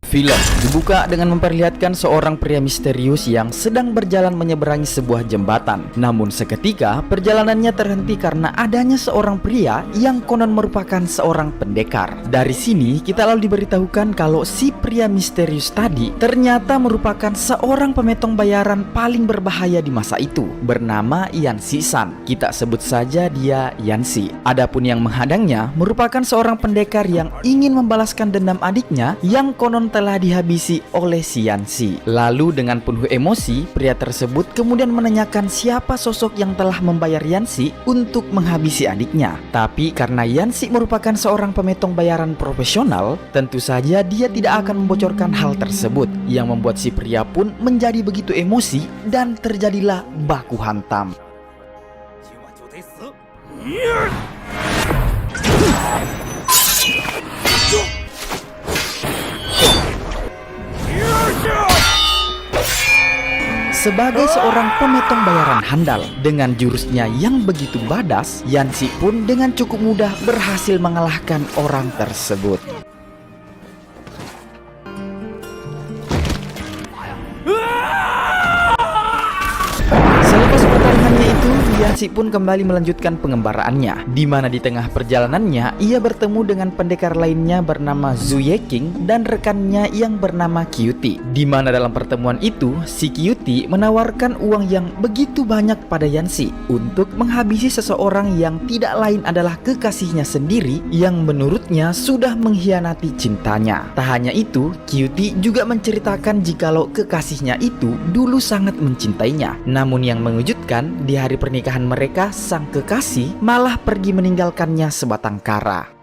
Film dibuka dengan memperlihatkan seorang pria misterius yang sedang berjalan menyeberangi sebuah jembatan. Namun seketika perjalanannya terhenti karena adanya seorang pria yang konon merupakan seorang pendekar. Dari sini kita lalu diberitahukan kalau si pria misterius tadi ternyata merupakan seorang pemetong bayaran paling berbahaya di masa itu, bernama Yanxi San. Kita sebut saja dia Yanxi. Adapun yang menghadangnya merupakan seorang pendekar yang ingin membalaskan dendam adiknya yang konon telah dihabisi oleh si Yanxi. Lalu dengan penuh emosi, pria tersebut kemudian menanyakan siapa sosok yang telah membayar Yanxi untuk menghabisi adiknya. Tapi karena Yanxi merupakan seorang pemetong bayaran profesional, tentu saja dia tidak akan membocorkan hal tersebut, yang membuat si pria pun menjadi begitu emosi dan terjadilah baku hantam. Sebagai seorang pemetong bayaran handal dengan jurusnya yang begitu badas, Yanxi pun dengan cukup mudah berhasil mengalahkan orang tersebut. Selepas pertarungannya itu, Yanxi pun kembali melanjutkan pengembaraannya, di mana di tengah perjalanannya ia bertemu dengan pendekar lainnya bernama Zhu Yeqing dan rekannya yang bernama Qiuti. Di mana dalam pertemuan itu, si Qiuti menawarkan uang yang begitu banyak pada Yanxi untuk menghabisi seseorang yang tidak lain adalah kekasihnya sendiri yang menurutnya sudah mengkhianati cintanya. Tak hanya itu, Qiuti juga menceritakan jikalau kekasihnya itu dulu sangat mencintainya. Namun yang mengejutkan, di hari pernikahan mereka, sang kekasih malah pergi meninggalkannya sebatang kara.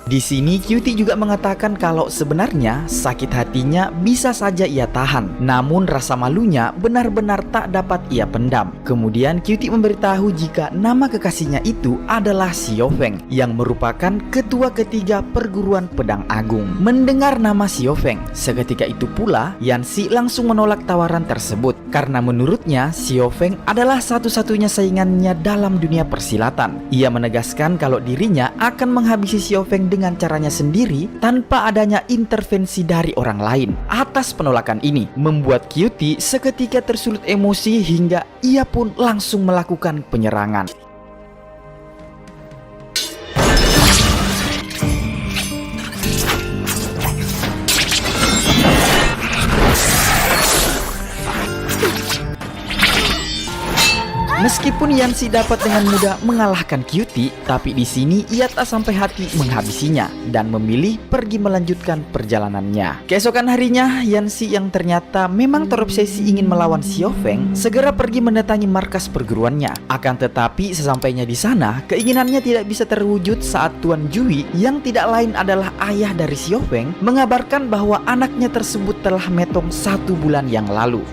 Di sini Qiuti juga mengatakan kalau sebenarnya sakit hatinya bisa saja ia tahan, namun rasa malunya benar-benar tak dapat ia pendam. Kemudian Qiuti memberitahu jika nama kekasihnya itu adalah Xiaofeng, yang merupakan ketua ketiga perguruan pedang agung. Mendengar nama Xiaofeng, seketika itu pula Yanxi langsung menolak tawaran tersebut karena menurutnya Xiaofeng adalah satu-satunya saingannya dalam dunia persilatan. Ia menegaskan kalau dirinya akan menghabisi Xiaofeng dengan caranya sendiri tanpa adanya intervensi dari orang lain. Atas penolakan ini membuat Qiuti seketika tersulut emosi hingga ia pun langsung melakukan penyerangan. Meskipun Yanxi dapat dengan mudah mengalahkan Qiuti, tapi di sini ia tak sampai hati menghabisinya dan memilih pergi melanjutkan perjalanannya. Keesokan harinya, Yanxi yang ternyata memang terobsesi ingin melawan Xiaofeng segera pergi mendatangi markas perguruannya. Akan tetapi sesampainya di sana, keinginannya tidak bisa terwujud saat Tuan Jui yang tidak lain adalah ayah dari Xiaofeng mengabarkan bahwa anaknya tersebut telah metong 1 bulan yang lalu.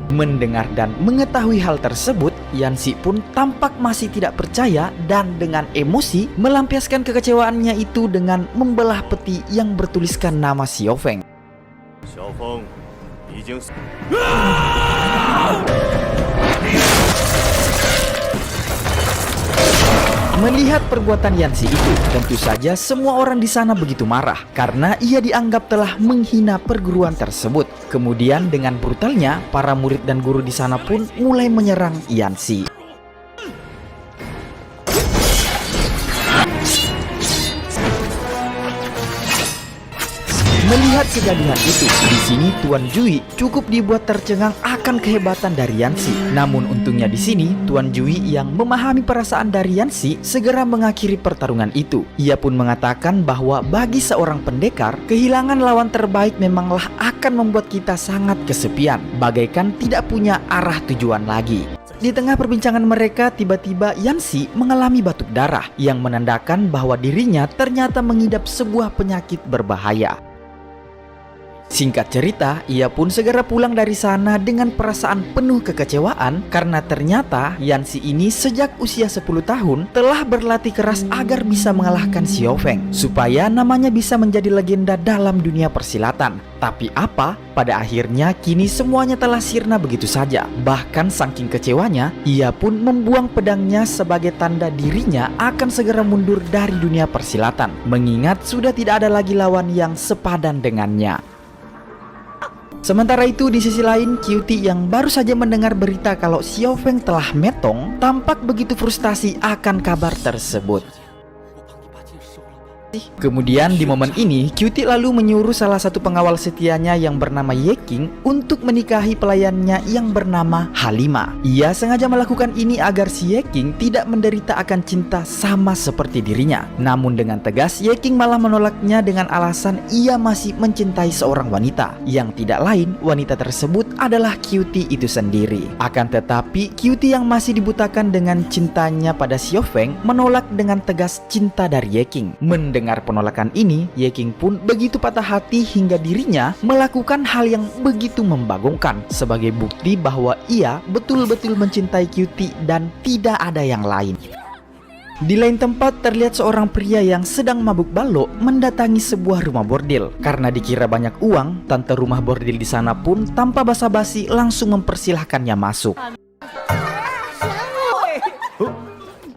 Mendengar dan mengetahui hal tersebut, Yanxi pun tampak masih tidak percaya dan dengan emosi melampiaskan kekecewaannya itu dengan membelah peti yang bertuliskan nama Xiaofeng. Melihat perbuatan Yanxi itu, tentu saja semua orang di sana begitu marah karena ia dianggap telah menghina perguruan tersebut. Kemudian dengan brutalnya, para murid dan guru di sana pun mulai menyerang Yanxi. Melihat kegaduhan itu, di sini Tuan Jui cukup dibuat tercengang akan kehebatan dari Yanxi. Namun untungnya di sini Tuan Jui yang memahami perasaan dari Yanxi segera mengakhiri pertarungan itu. Ia pun mengatakan bahwa bagi seorang pendekar, kehilangan lawan terbaik memanglah akan membuat kita sangat kesepian, bagaikan tidak punya arah tujuan lagi. Di tengah perbincangan mereka, tiba-tiba Yanxi mengalami batuk darah yang menandakan bahwa dirinya ternyata mengidap sebuah penyakit berbahaya. Singkat cerita, ia pun segera pulang dari sana dengan perasaan penuh kekecewaan karena ternyata Yanxi ini sejak usia 10 tahun telah berlatih keras agar bisa mengalahkan Xiao Feng supaya namanya bisa menjadi legenda dalam dunia persilatan. Tapi apa? Pada akhirnya kini semuanya telah sirna begitu saja. Bahkan saking kecewanya, ia pun membuang pedangnya sebagai tanda dirinya akan segera mundur dari dunia persilatan, mengingat sudah tidak ada lagi lawan yang sepadan dengannya. Sementara itu di sisi lain, Cutie yang baru saja mendengar berita kalau Xiao Feng telah metong tampak begitu frustasi akan kabar tersebut. Kemudian di momen ini, Cutie lalu menyuruh salah satu pengawal setianya yang bernama Ye King untuk menikahi pelayannya yang bernama Halima. Ia sengaja melakukan ini agar si Ye King tidak menderita akan cinta sama seperti dirinya. Namun dengan tegas, Ye King malah menolaknya dengan alasan ia masih mencintai seorang wanita, yang tidak lain wanita tersebut adalah Cutie itu sendiri. Akan tetapi, Cutie yang masih dibutakan dengan cintanya pada Xiao Feng menolak dengan tegas cinta dari Ye King. Mendengar penolakan ini, Ye King pun begitu patah hati hingga dirinya melakukan hal yang begitu membagongkan sebagai bukti bahwa ia betul-betul mencintai Cutie dan tidak ada yang lain. Di lain tempat terlihat seorang pria yang sedang mabuk balok mendatangi sebuah rumah bordil. Karena dikira banyak uang, tante rumah bordil di sana pun tanpa basa-basi langsung mempersilahkannya masuk.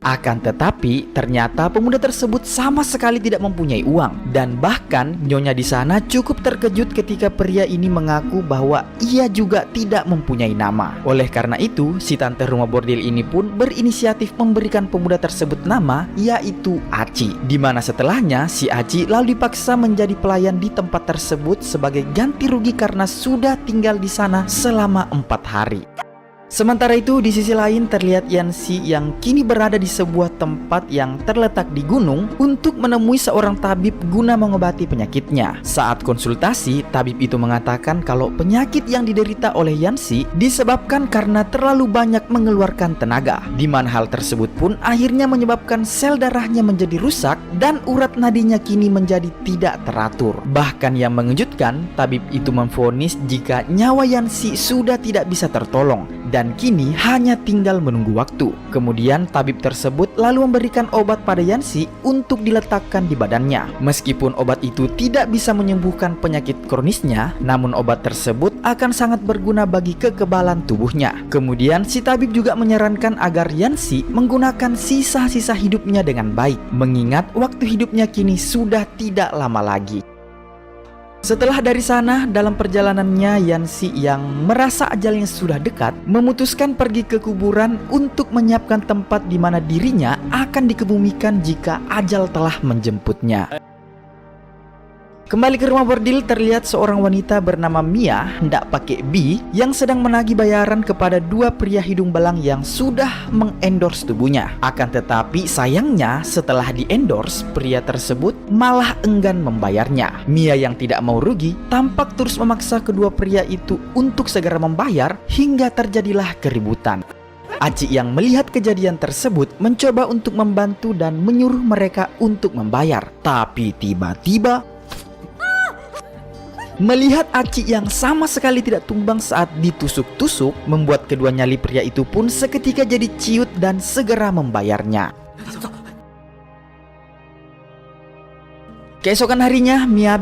Akan tetapi, ternyata pemuda tersebut sama sekali tidak mempunyai uang. Dan bahkan, nyonya di sana cukup terkejut ketika pria ini mengaku bahwa ia juga tidak mempunyai nama. Oleh karena itu, si tante rumah bordil ini pun berinisiatif memberikan pemuda tersebut nama, yaitu Aci. Dimana setelahnya, si Aci lalu dipaksa menjadi pelayan di tempat tersebut sebagai ganti rugi karena sudah tinggal di sana selama 4 hari. Sementara itu di sisi lain terlihat Yanxi yang kini berada di sebuah tempat yang terletak di gunung untuk menemui seorang tabib guna mengobati penyakitnya. Saat konsultasi, tabib itu mengatakan kalau penyakit yang diderita oleh Yanxi disebabkan karena terlalu banyak mengeluarkan tenaga, di mana hal tersebut pun akhirnya menyebabkan sel darahnya menjadi rusak dan urat nadinya kini menjadi tidak teratur. Bahkan yang mengejutkan, tabib itu memvonis jika nyawa Yanxi sudah tidak bisa tertolong dan kini hanya tinggal menunggu waktu. Kemudian tabib tersebut lalu memberikan obat pada Yanxi untuk diletakkan di badannya. Meskipun obat itu tidak bisa menyembuhkan penyakit kronisnya, namun obat tersebut akan sangat berguna bagi kekebalan tubuhnya. Kemudian si tabib juga menyarankan agar Yanxi menggunakan sisa-sisa hidupnya dengan baik, mengingat waktu hidupnya kini sudah tidak lama lagi. Setelah dari sana, dalam perjalanannya Yanxi yang merasa ajalnya sudah dekat memutuskan pergi ke kuburan untuk menyiapkan tempat di mana dirinya akan dikebumikan jika ajal telah menjemputnya. Kembali ke rumah bordil, terlihat seorang wanita bernama Mia, hendak pakai B, yang sedang menagih bayaran kepada dua pria hidung belang yang sudah mengendorse tubuhnya. Akan tetapi sayangnya setelah diendorse, pria tersebut malah enggan membayarnya. Mia yang tidak mau rugi tampak terus memaksa kedua pria itu untuk segera membayar hingga terjadilah keributan. Aci yang melihat kejadian tersebut mencoba untuk membantu dan menyuruh mereka untuk membayar. Tapi tiba-tiba melihat Aci yang sama sekali tidak tumbang saat ditusuk-tusuk, membuat kedua nyali pria itu pun seketika jadi ciut dan segera membayarnya. Keesokan harinya, Mia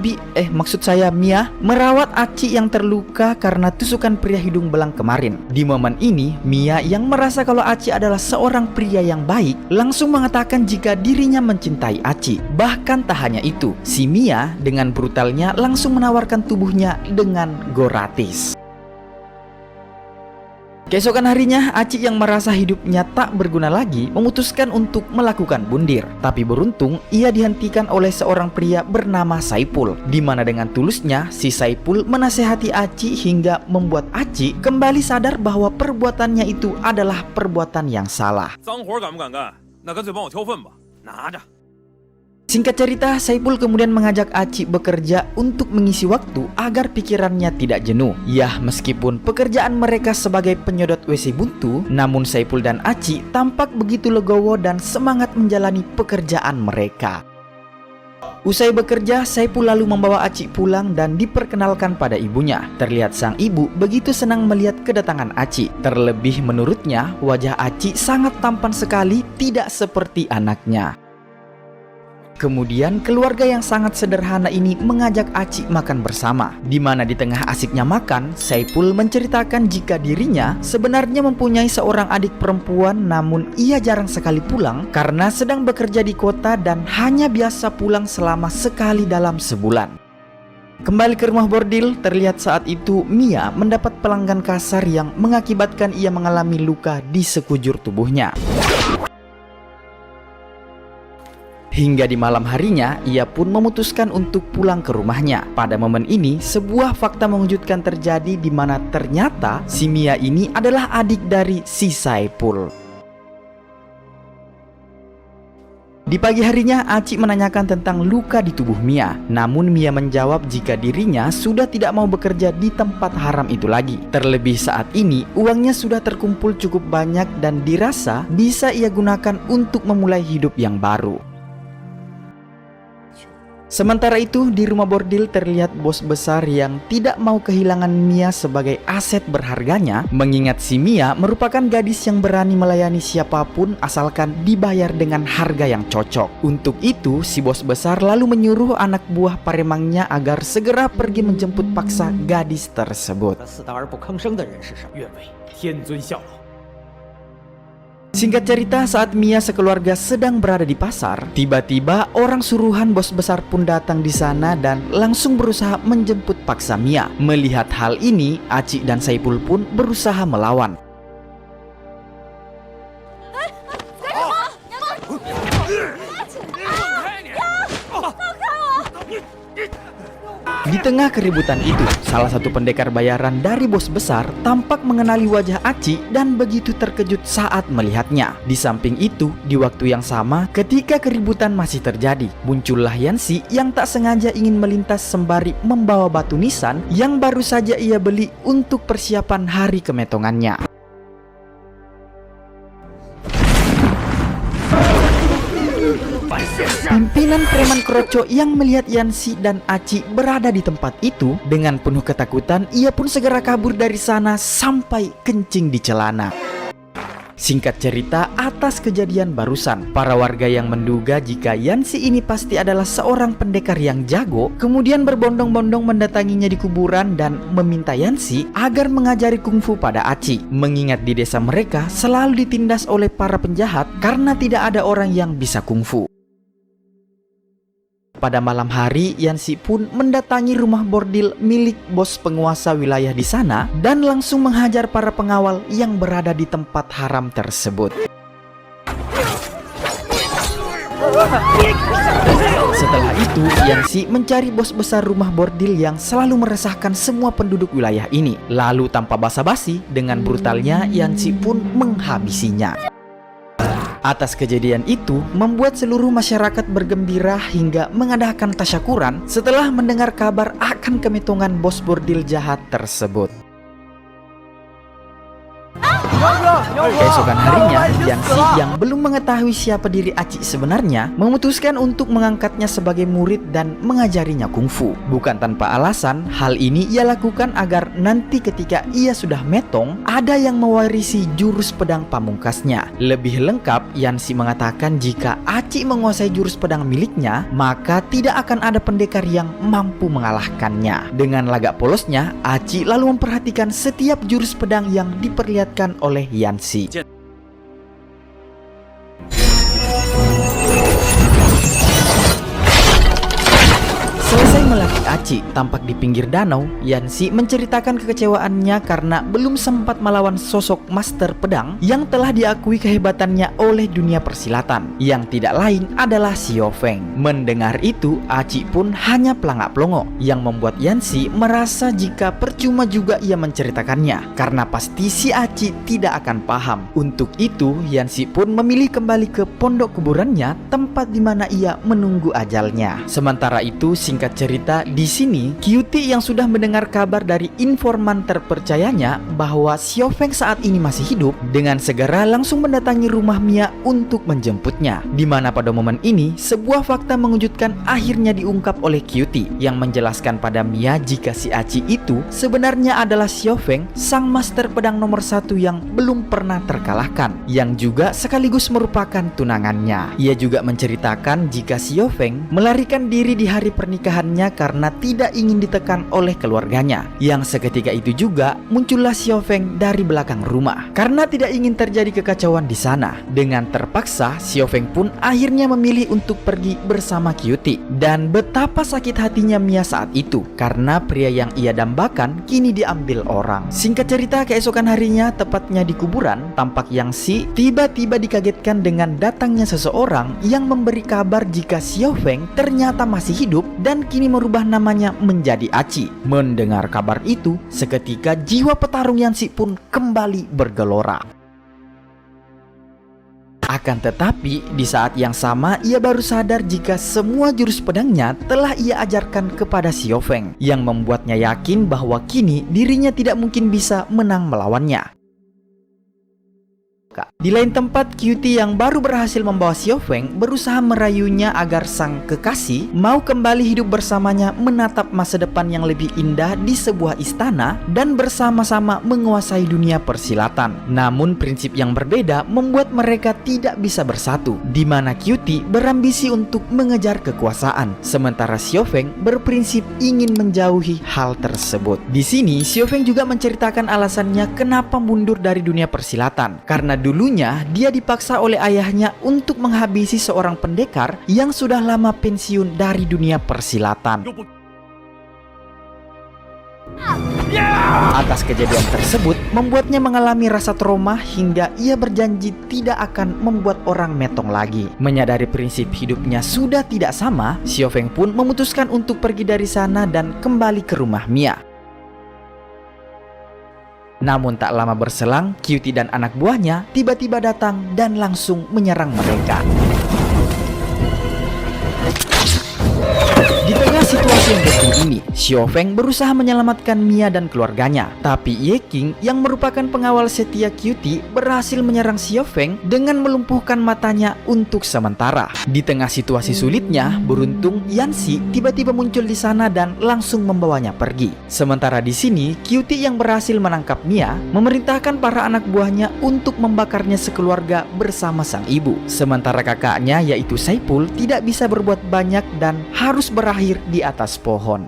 merawat Aci yang terluka karena tusukan pria hidung belang kemarin. Di momen ini, Mia yang merasa kalau Aci adalah seorang pria yang baik, langsung mengatakan jika dirinya mencintai Aci. Bahkan tak hanya itu, si Mia dengan brutalnya langsung menawarkan tubuhnya dengan gratis. Keesokan harinya, Aci yang merasa hidupnya tak berguna lagi memutuskan untuk melakukan bundir. Tapi beruntung, ia dihentikan oleh seorang pria bernama Saipul. Di mana dengan tulusnya, si Saipul menasehati Aci hingga membuat Aci kembali sadar bahwa perbuatannya itu adalah perbuatan yang salah. Singkat cerita, Saipul kemudian mengajak Aci bekerja untuk mengisi waktu agar pikirannya tidak jenuh. Yah, meskipun pekerjaan mereka sebagai penyodot WC buntu, namun Saipul dan Aci tampak begitu legowo dan semangat menjalani pekerjaan mereka. Usai bekerja, Saipul lalu membawa Aci pulang dan diperkenalkan pada ibunya. Terlihat sang ibu begitu senang melihat kedatangan Aci. Terlebih menurutnya, wajah Aci sangat tampan sekali, tidak seperti anaknya. Kemudian keluarga yang sangat sederhana ini mengajak Aci makan bersama, di mana di tengah asiknya makan, Saipul menceritakan jika dirinya sebenarnya mempunyai seorang adik perempuan, namun ia jarang sekali pulang karena sedang bekerja di kota dan hanya biasa pulang selama sekali dalam sebulan. Kembali ke rumah bordil, terlihat saat itu Mia mendapat pelanggan kasar yang mengakibatkan ia mengalami luka di sekujur tubuhnya. Hingga di malam harinya, ia pun memutuskan untuk pulang ke rumahnya. Pada momen ini, sebuah fakta mengejutkan terjadi di mana ternyata si Mia ini adalah adik dari si Saipul. Di pagi harinya, Aci menanyakan tentang luka di tubuh Mia. Namun Mia menjawab jika dirinya sudah tidak mau bekerja di tempat haram itu lagi. Terlebih saat ini, uangnya sudah terkumpul cukup banyak dan dirasa bisa ia gunakan untuk memulai hidup yang baru. Sementara itu, di rumah bordil terlihat bos besar yang tidak mau kehilangan Mia sebagai aset berharganya, mengingat si Mia merupakan gadis yang berani melayani siapapun asalkan dibayar dengan harga yang cocok. Untuk itu, si bos besar lalu menyuruh anak buah paremangnya agar segera pergi menjemput paksa gadis tersebut. Singkat cerita, saat Mia sekeluarga sedang berada di pasar, tiba-tiba orang suruhan bos besar pun datang di sana dan langsung berusaha menjemput paksa Mia. Melihat hal ini, Aci dan Saipul pun berusaha melawan. Di tengah keributan itu, salah satu pendekar bayaran dari bos besar tampak mengenali wajah Aci dan begitu terkejut saat melihatnya. Di samping itu, di waktu yang sama, ketika keributan masih terjadi, muncullah Yansi yang tak sengaja ingin melintas sembari membawa batu nisan yang baru saja ia beli untuk persiapan hari kemetongannya. Pimpinan preman kroco yang melihat Yansi dan Aci berada di tempat itu dengan penuh ketakutan, ia pun segera kabur dari sana sampai kencing di celana. Singkat cerita, atas kejadian barusan, para warga yang menduga jika Yansi ini pasti adalah seorang pendekar yang jago, kemudian berbondong-bondong mendatanginya di kuburan dan meminta Yansi agar mengajari kungfu pada Aci. Mengingat di desa mereka selalu ditindas oleh para penjahat karena tidak ada orang yang bisa kungfu. Pada malam hari, Yansi pun mendatangi rumah bordil milik bos penguasa wilayah di sana dan langsung menghajar para pengawal yang berada di tempat haram tersebut. Setelah itu, Yansi mencari bos besar rumah bordil yang selalu meresahkan semua penduduk wilayah ini. Lalu tanpa basa-basi, dengan brutalnya Yansi pun menghabisinya. Atas kejadian itu, membuat seluruh masyarakat bergembira hingga mengadakan tasyakuran setelah mendengar kabar akan kemetongan bos bordil jahat tersebut. Keesokan harinya, Yansi yang belum mengetahui siapa diri Aci sebenarnya memutuskan untuk mengangkatnya sebagai murid dan mengajarinya kungfu. Bukan tanpa alasan, hal ini ia lakukan agar nanti ketika ia sudah metong, ada yang mewarisi jurus pedang pamungkasnya. Lebih lengkap, Yansi mengatakan jika Aci menguasai jurus pedang miliknya, maka tidak akan ada pendekar yang mampu mengalahkannya. Dengan lagak polosnya, Aci lalu memperhatikan setiap jurus pedang yang diperlihatkan oleh Yansi. Selesai melatih Aci tampak di pinggir danau, Yansi menceritakan kekecewaannya karena belum sempat melawan sosok master pedang yang telah diakui kehebatannya oleh dunia persilatan, yang tidak lain adalah Xiao Feng. Mendengar itu, Aci pun hanya pelangak-pelongo, yang membuat Yansi merasa jika percuma juga ia menceritakannya, karena pasti si Aci tidak akan paham. Untuk itu, Yansi pun memilih kembali ke pondok kuburannya, tempat di mana ia menunggu ajalnya. Sementara itu, singkat cerita, di sini, Cutie yang sudah mendengar kabar dari informan terpercayanya bahwa Xiaofeng saat ini masih hidup, dengan segera langsung mendatangi rumah Mia untuk menjemputnya. Di mana pada momen ini, sebuah fakta mengejutkan akhirnya diungkap oleh Cutie yang menjelaskan pada Mia jika si Aci itu sebenarnya adalah Xiaofeng, sang master pedang nomor 1 yang belum pernah terkalahkan, yang juga sekaligus merupakan tunangannya. Ia juga menceritakan jika Xiaofeng melarikan diri di hari pernikahannya karena tidak ingin ditekan oleh keluarganya. Yang seketika itu juga muncullah Xiaofeng dari belakang rumah. Karena tidak ingin terjadi kekacauan di sana, dengan terpaksa Xiaofeng pun akhirnya memilih untuk pergi bersama Cutie. Dan betapa sakit hatinya Mia saat itu karena pria yang ia dambakan kini diambil orang. Singkat cerita, keesokan harinya tepatnya di kuburan, tampak Yang Si tiba-tiba dikagetkan dengan datangnya seseorang yang memberi kabar jika Xiaofeng ternyata masih hidup dan kini merubah namanya menjadi Aci. Mendengar kabar itu, seketika jiwa petarung Yang Si pun kembali bergelora. Akan tetapi, di saat yang sama ia baru sadar jika semua jurus pedangnya telah ia ajarkan kepada Xiaofeng, yang membuatnya yakin bahwa kini dirinya tidak mungkin bisa menang melawannya. Di lain tempat, Cutie yang baru berhasil membawa Xiaofeng berusaha merayunya agar sang kekasih mau kembali hidup bersamanya, menatap masa depan yang lebih indah di sebuah istana dan bersama-sama menguasai dunia persilatan. Namun prinsip yang berbeda membuat mereka tidak bisa bersatu, di mana Cutie berambisi untuk mengejar kekuasaan, sementara Xiaofeng berprinsip ingin menjauhi hal tersebut. Di sini Xiaofeng juga menceritakan alasannya kenapa mundur dari dunia persilatan, karena dulunya dia dipaksa oleh ayahnya untuk menghabisi seorang pendekar yang sudah lama pensiun dari dunia persilatan. Atas kejadian tersebut membuatnya mengalami rasa trauma hingga ia berjanji tidak akan membuat orang metong lagi. Menyadari prinsip hidupnya sudah tidak sama, Xiaofeng pun memutuskan untuk pergi dari sana dan kembali ke rumah Mia. Namun tak lama berselang, Cutie dan anak buahnya tiba-tiba datang dan langsung menyerang mereka. Di tengah situasi yang genting ini, Xiaofeng berusaha menyelamatkan Mia dan keluarganya. Tapi Ye King yang merupakan pengawal setia Cutie berhasil menyerang Xiaofeng dengan melumpuhkan matanya untuk sementara. Di tengah situasi sulitnya, beruntung Yan Si tiba-tiba muncul di sana dan langsung membawanya pergi. Sementara di sini, Cutie yang berhasil menangkap Mia memerintahkan para anak buahnya untuk membakarnya sekeluarga bersama sang ibu. Sementara kakaknya yaitu Saipul tidak bisa berbuat banyak dan harus berakhir di atas pohon.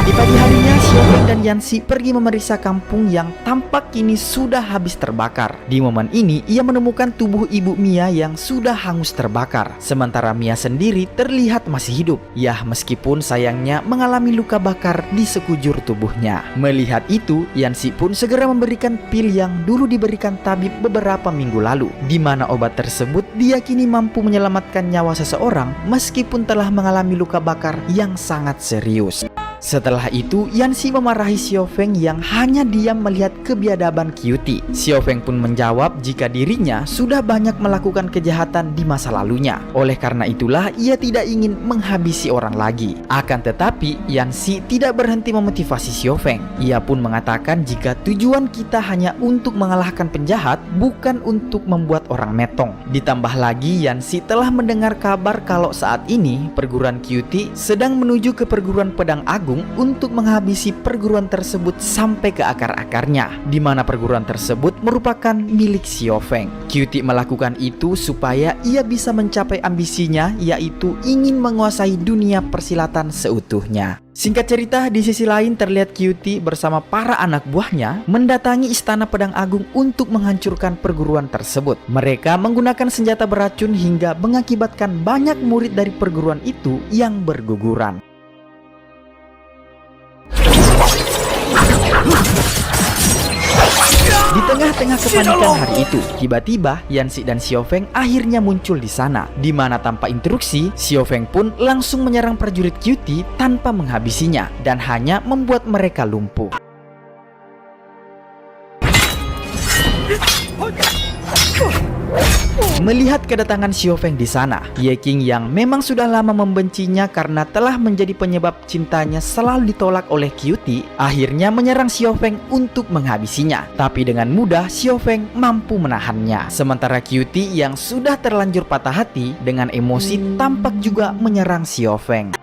Di pagi harinya, Xiaofeng dan Yan Si pergi memeriksa kampung yang tampak kini sudah habis terbakar. Di momen ini, ia menemukan tubuh ibu Mia yang sudah hangus terbakar. Sementara Mia sendiri terlihat masih hidup. Yah, meskipun sayangnya mengalami luka bakar di sekujur tubuhnya. Melihat itu, Yan Si pun segera memberikan pil yang dulu diberikan tabib beberapa minggu lalu, di mana obat tersebut diyakini mampu menyelamatkan nyawa seseorang meskipun telah mengalami luka bakar yang sangat serius. Setelah itu, Yan Si memarahi Xiaofeng yang hanya diam melihat kebiadaban Cutie. Xiaofeng pun menjawab jika dirinya sudah banyak melakukan kejahatan di masa lalunya. Oleh karena itulah ia tidak ingin menghabisi orang lagi. Akan tetapi, Yan Si tidak berhenti memotivasi Xiaofeng. Ia pun mengatakan jika tujuan kita hanya untuk mengalahkan penjahat, bukan untuk membuat orang metong. Ditambah lagi, Yan Si telah mendengar kabar kalau saat ini perguruan Cutie sedang menuju ke perguruan pedang agung untuk menghabisi perguruan tersebut sampai ke akar-akarnya, di mana perguruan tersebut merupakan milik Xiaofeng. Cutie melakukan itu supaya ia bisa mencapai ambisinya, yaitu ingin menguasai dunia persilatan seutuhnya. Singkat cerita, di sisi lain terlihat Cutie bersama para anak buahnya mendatangi istana pedang agung untuk menghancurkan perguruan tersebut. Mereka menggunakan senjata beracun hingga mengakibatkan banyak murid dari perguruan itu yang berguguran. Di tengah-tengah kepanikan hari itu, tiba-tiba Yan Si dan Xiaofeng akhirnya muncul di sana, di mana tanpa instruksi, Xiaofeng pun langsung menyerang prajurit Cutie tanpa menghabisinya dan hanya membuat mereka lumpuh. Melihat kedatangan Xiaofeng di sana, Ye Qing yang memang sudah lama membencinya karena telah menjadi penyebab cintanya selalu ditolak oleh Cutie, akhirnya menyerang Xiaofeng untuk menghabisinya. Tapi dengan mudah Xiaofeng mampu menahannya. Sementara Cutie yang sudah terlanjur patah hati dengan emosi tampak juga menyerang Xiaofeng.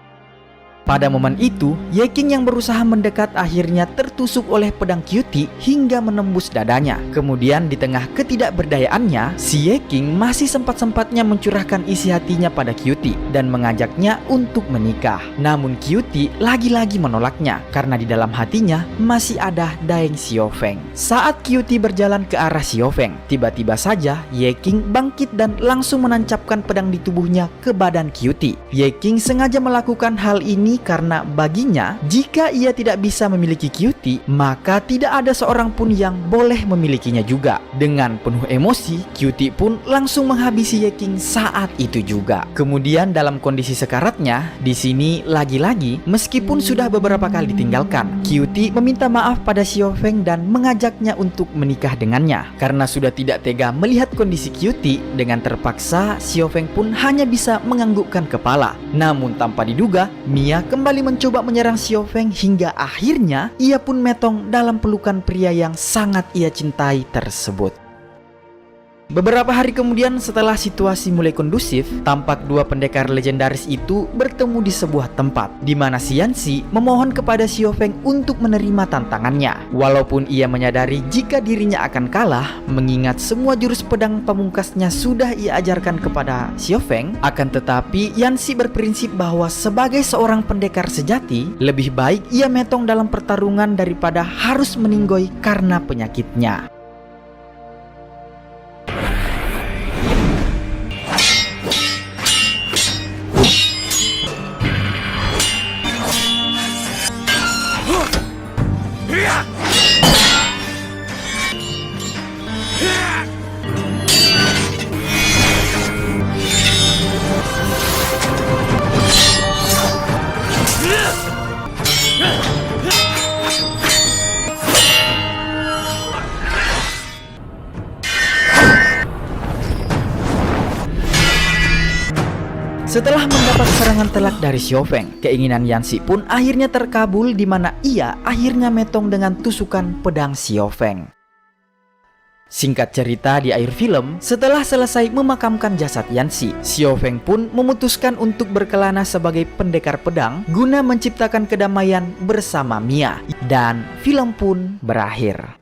Pada momen itu, Ye Qing yang berusaha mendekat akhirnya tertusuk oleh pedang Cutie hingga menembus dadanya. Kemudian di tengah ketidakberdayaannya, si Ye Qing masih sempat-sempatnya mencurahkan isi hatinya pada Cutie dan mengajaknya untuk menikah. Namun Cutie lagi-lagi menolaknya karena di dalam hatinya masih ada Daeng Xiaofeng. Saat Cutie berjalan ke arah Xiaofeng, tiba-tiba saja Ye Qing bangkit dan langsung menancapkan pedang di tubuhnya ke badan Cutie. Ye Qing sengaja melakukan hal ini karena baginya, jika ia tidak bisa memiliki Cutie, maka tidak ada seorang pun yang boleh memilikinya juga. Dengan penuh emosi, Cutie pun langsung menghabisi Ye Qing saat itu juga. Kemudian dalam kondisi sekaratnya, di sini lagi-lagi, meskipun sudah beberapa kali ditinggalkan, Cutie meminta maaf pada Xiaofeng dan mengajaknya untuk menikah dengannya. Karena sudah tidak tega melihat kondisi Cutie, dengan terpaksa Xiaofeng pun hanya bisa menganggukkan kepala. Namun tanpa diduga, Mia kembali mencoba menyerang Xiaofeng hingga akhirnya ia pun metong dalam pelukan pria yang sangat ia cintai tersebut. Beberapa hari kemudian setelah situasi mulai kondusif, tampak dua pendekar legendaris itu bertemu di sebuah tempat di mana Xianxi memohon kepada Xiaofeng untuk menerima tantangannya. Walaupun ia menyadari jika dirinya akan kalah, mengingat semua jurus pedang pamungkasnya sudah ia ajarkan kepada Xiaofeng, akan tetapi Yanxi berprinsip bahwa sebagai seorang pendekar sejati, lebih baik ia metong dalam pertarungan daripada harus meninggoy karena penyakitnya. Setelah mendapat serangan telak dari Xiaofeng, keinginan Yanxi pun akhirnya terkabul di mana ia akhirnya metong dengan tusukan pedang Xiaofeng. Singkat cerita di akhir film, setelah selesai memakamkan jasad Yanxi, Xiaofeng pun memutuskan untuk berkelana sebagai pendekar pedang guna menciptakan kedamaian bersama Mia, dan film pun berakhir.